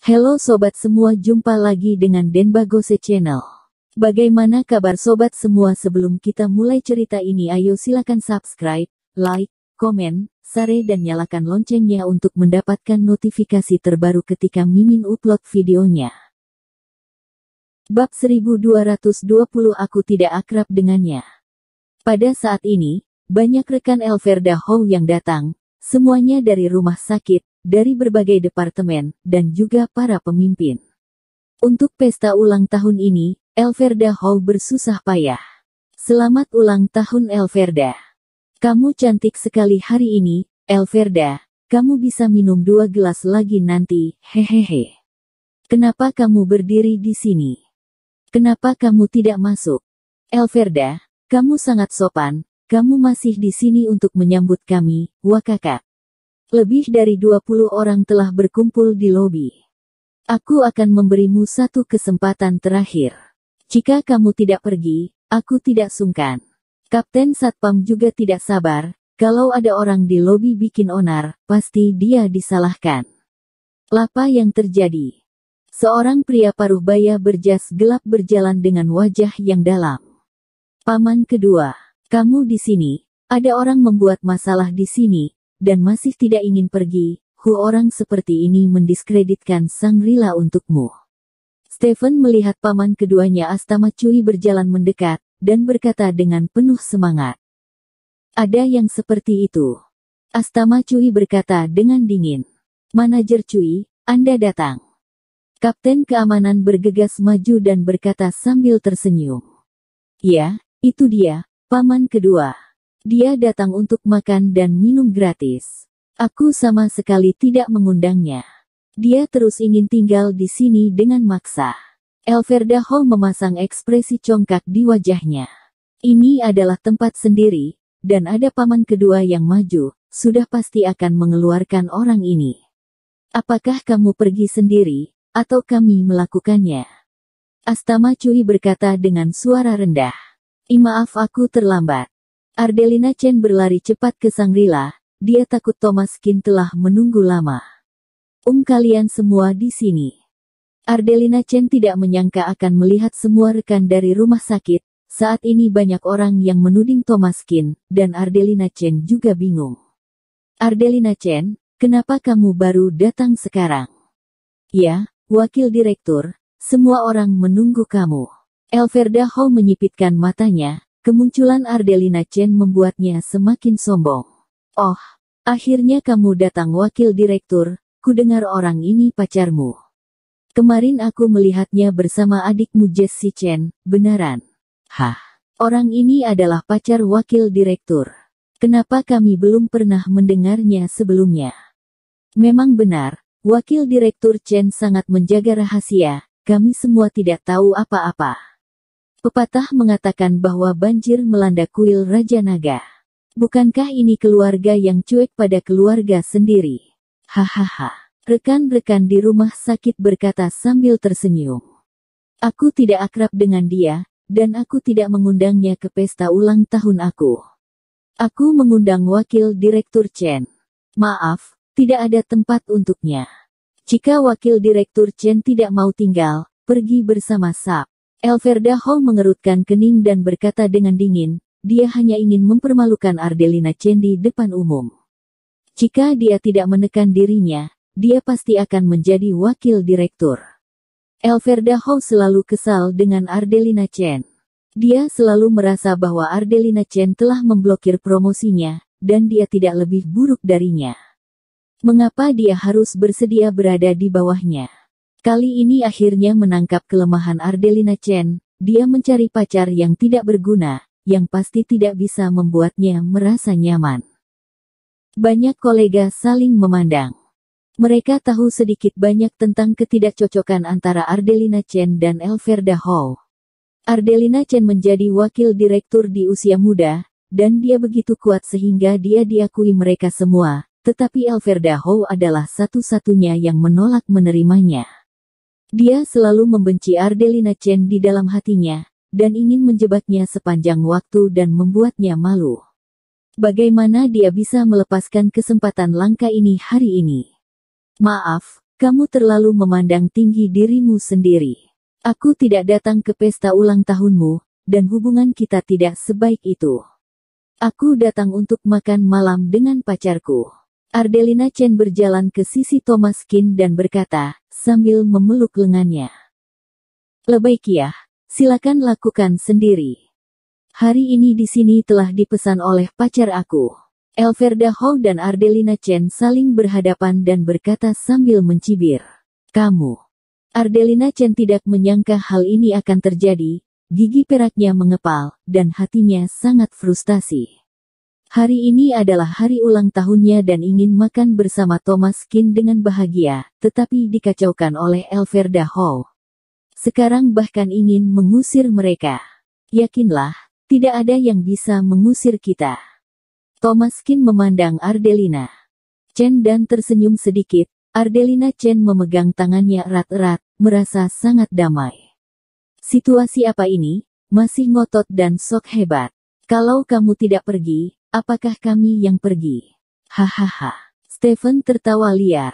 Halo sobat semua, jumpa lagi dengan Denbagose Channel. Bagaimana kabar sobat semua? Sebelum kita mulai cerita ini, ayo silakan subscribe, like, komen, share dan nyalakan loncengnya untuk mendapatkan notifikasi terbaru ketika Mimin upload videonya. Bab 1220, aku tidak akrab dengannya. Pada saat ini, banyak rekan Elverda Hou yang datang, semuanya dari rumah sakit, dari berbagai departemen, dan juga para pemimpin. Untuk pesta ulang tahun ini, Elverda Hou bersusah payah. Selamat ulang tahun Elverda. Kamu cantik sekali hari ini, Elverda. Kamu bisa minum 2 gelas lagi nanti, hehehe. Kenapa kamu berdiri di sini? Kenapa kamu tidak masuk? Elverda, kamu sangat sopan, kamu masih di sini untuk menyambut kami, wakakak. Lebih dari 20 orang telah berkumpul di lobi. Aku akan memberimu satu kesempatan terakhir. Jika kamu tidak pergi, aku tidak sungkan. Kapten Satpam juga tidak sabar, kalau ada orang di lobi bikin onar, pasti dia disalahkan. Apa yang terjadi? Seorang pria paruh baya berjas gelap berjalan dengan wajah yang dalam. Paman kedua, kamu di sini, ada orang membuat masalah di sini, dan masih tidak ingin pergi. Orang seperti ini mendiskreditkan Shangri-La untukmu. Stephen melihat paman keduanya Astama Cui berjalan mendekat, dan berkata dengan penuh semangat. Ada yang seperti itu. Astama Cui berkata dengan dingin. Manajer Cui, Anda datang. Kapten keamanan bergegas maju dan berkata sambil tersenyum. Ya, itu dia, paman kedua. Dia datang untuk makan dan minum gratis. Aku sama sekali tidak mengundangnya. Dia terus ingin tinggal di sini dengan maksa. Elverda Hou memasang ekspresi congkak di wajahnya. Ini adalah tempat sendiri, dan ada paman kedua yang maju, sudah pasti akan mengeluarkan orang ini. Apakah kamu pergi sendiri, atau kami melakukannya? Astama Cui berkata dengan suara rendah. Maaf, aku terlambat. Ardelina Chen berlari cepat ke Shangri-La, dia takut Thomas Qin telah menunggu lama. Kalian semua di sini. Ardelina Chen tidak menyangka akan melihat semua rekan dari rumah sakit, saat ini banyak orang yang menuding Thomas Qin, dan Ardelina Chen juga bingung. Ardelina Chen, kenapa kamu baru datang sekarang? Ya, wakil direktur, semua orang menunggu kamu. Elverda Hou menyipitkan matanya. Kemunculan Ardelina Chen membuatnya semakin sombong. Oh, akhirnya kamu datang wakil direktur, kudengar orang ini pacarmu. Kemarin aku melihatnya bersama adikmu Jessie Chen, beneran? Hah, orang ini adalah pacar wakil direktur. Kenapa kami belum pernah mendengarnya sebelumnya? Memang benar, wakil direktur Chen sangat menjaga rahasia, kami semua tidak tahu apa-apa. Pepatah mengatakan bahwa banjir melanda kuil Raja Naga. Bukankah ini keluarga yang cuek pada keluarga sendiri? Hahaha. Rekan-rekan di rumah sakit berkata sambil tersenyum. Aku tidak akrab dengan dia, dan aku tidak mengundangnya ke pesta ulang tahun aku. Aku mengundang wakil direktur Chen. Maaf, tidak ada tempat untuknya. Jika wakil direktur Chen tidak mau tinggal, pergi bersama Sap. Elverda Hou mengerutkan kening dan berkata dengan dingin, dia hanya ingin mempermalukan Ardelina Chen di depan umum. Jika dia tidak menekan dirinya, dia pasti akan menjadi wakil direktur. Elverda Hou selalu kesal dengan Ardelina Chen. Dia selalu merasa bahwa Ardelina Chen telah memblokir promosinya, dan dia tidak lebih buruk darinya. Mengapa dia harus bersedia berada di bawahnya? Kali ini akhirnya menangkap kelemahan Ardelina Chen, dia mencari pacar yang tidak berguna, yang pasti tidak bisa membuatnya merasa nyaman. Banyak kolega saling memandang. Mereka tahu sedikit banyak tentang ketidakcocokan antara Ardelina Chen dan Elverda Hou. Ardelina Chen menjadi wakil direktur di usia muda, dan dia begitu kuat sehingga dia diakui mereka semua, tetapi Elverda Hou adalah satu-satunya yang menolak menerimanya. Dia selalu membenci Ardelina Chen di dalam hatinya, dan ingin menjebaknya sepanjang waktu dan membuatnya malu. Bagaimana dia bisa melepaskan kesempatan langka ini hari ini? Maaf, Kamu terlalu memandang tinggi dirimu sendiri. Aku tidak datang ke pesta ulang tahunmu, dan hubungan kita tidak sebaik itu. Aku datang untuk makan malam dengan pacarku. Ardelina Chen berjalan ke sisi Thomas Kin dan berkata, sambil memeluk lengannya. Lebay Kia, silakan lakukan sendiri. Hari ini di sini telah dipesan oleh pacar aku. Elverda Hou dan Ardelina Chen saling berhadapan dan berkata sambil mencibir. Kamu. Ardelina Chen tidak menyangka hal ini akan terjadi, gigi peraknya mengepal, dan hatinya sangat frustasi. Hari ini adalah hari ulang tahunnya dan ingin makan bersama Thomas Kin dengan bahagia, tetapi dikacaukan oleh Elverda Hou. Sekarang bahkan ingin mengusir mereka. Yakinlah, tidak ada yang bisa mengusir kita. Thomas Kin memandang Ardelina Chen dan tersenyum sedikit. Ardelina Chen memegang tangannya erat-erat, merasa sangat damai. Situasi apa ini? Masih ngotot dan sok hebat. Kalau kamu tidak pergi, apakah kami yang pergi? Hahaha. Stephen tertawa liar.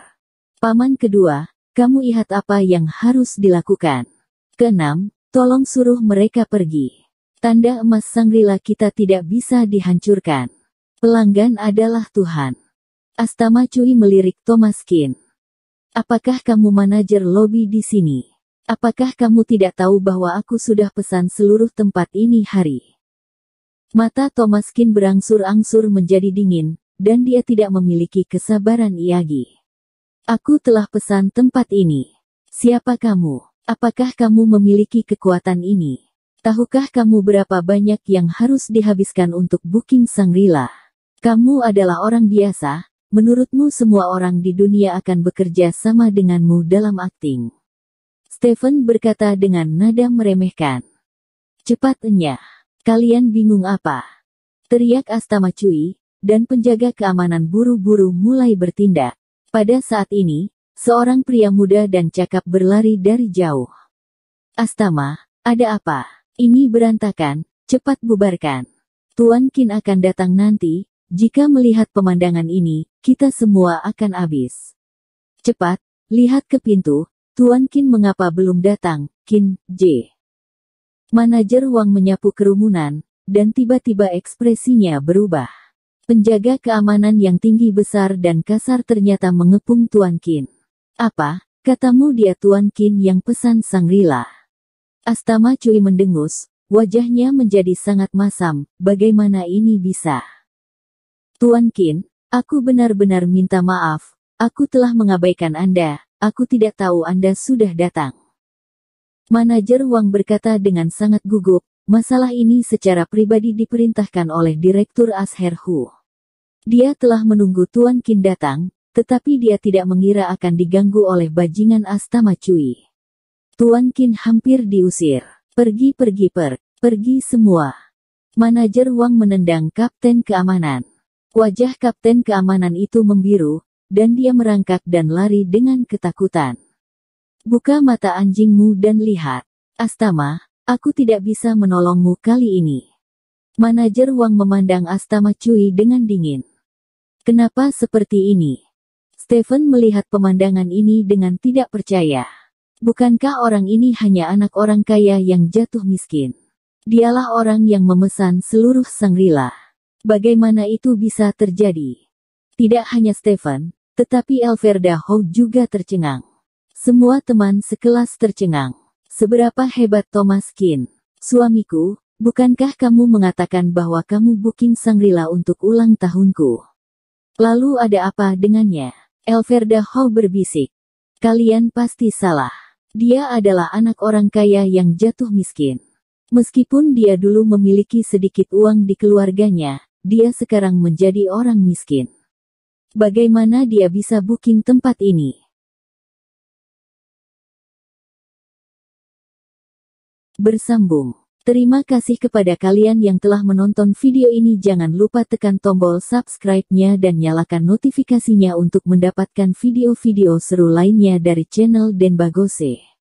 Paman kedua, kamu lihat apa yang harus dilakukan. Keenam, tolong suruh mereka pergi. Tanda emas Shangri-La kita tidak bisa dihancurkan. Pelanggan adalah Tuhan. Astama Cui melirik Thomas Kin. Apakah kamu manajer lobi di sini? Apakah kamu tidak tahu bahwa aku sudah pesan seluruh tempat ini hari? Mata Thomas Kin berangsur-angsur menjadi dingin, dan dia tidak memiliki kesabaran lagi. Aku telah pesan tempat ini. Siapa kamu? Apakah kamu memiliki kekuatan ini? Tahukah kamu berapa banyak yang harus dihabiskan untuk booking Shangri-La? Kamu adalah orang biasa. Menurutmu semua orang di dunia akan bekerja sama denganmu dalam akting? Stephen berkata dengan nada meremehkan. Cepat enyah. Kalian bingung apa? Teriak Astama Cui, dan penjaga keamanan buru-buru mulai bertindak. Pada saat ini, seorang pria muda dan cakap berlari dari jauh. Astama, ada apa? Ini berantakan, cepat bubarkan. Tuan Kin akan datang nanti. Jika melihat pemandangan ini, kita semua akan habis. Cepat, lihat ke pintu, Tuan Kin mengapa belum datang, Kin, J. Manajer Wang menyapu kerumunan, dan tiba-tiba ekspresinya berubah. Penjaga keamanan yang tinggi besar dan kasar ternyata mengepung Tuan Kin. Apa, katamu dia Tuan Kin yang pesan Shangri-La? Astama Cui mendengus, wajahnya menjadi sangat masam, bagaimana ini bisa? Tuan Kin, aku benar-benar minta maaf, aku telah mengabaikan Anda, aku tidak tahu Anda sudah datang. Manajer Wang berkata dengan sangat gugup, masalah ini secara pribadi diperintahkan oleh Direktur Asher Hu. Dia telah menunggu Tuan Kin datang, tetapi dia tidak mengira akan diganggu oleh bajingan Astama Cui. Tuan Kin hampir diusir. Pergi semua. Manajer Wang menendang Kapten Keamanan. Wajah Kapten Keamanan itu membiru, dan dia merangkak dan lari dengan ketakutan. Buka mata anjingmu dan lihat. Astama, aku tidak bisa menolongmu kali ini. Manajer Wang memandang Astama Cui dengan dingin. Kenapa seperti ini? Stephen melihat pemandangan ini dengan tidak percaya. Bukankah orang ini hanya anak orang kaya yang jatuh miskin? Dialah orang yang memesan seluruh Shangri-La. Bagaimana itu bisa terjadi? Tidak hanya Stephen, tetapi Elverda Hou juga tercengang. Semua teman sekelas tercengang. Seberapa hebat Thomas Kin? Suamiku, bukankah kamu mengatakan bahwa kamu booking Shangri-La untuk ulang tahunku? Lalu ada apa dengannya? Elverda Hou berbisik. Kalian pasti salah. Dia adalah anak orang kaya yang jatuh miskin. Meskipun dia dulu memiliki sedikit uang di keluarganya, dia sekarang menjadi orang miskin. Bagaimana dia bisa booking tempat ini? Bersambung. Terima kasih kepada kalian yang telah menonton video ini. Jangan lupa tekan tombol subscribe-nya dan nyalakan notifikasinya untuk mendapatkan video-video seru lainnya dari channel Denbagose.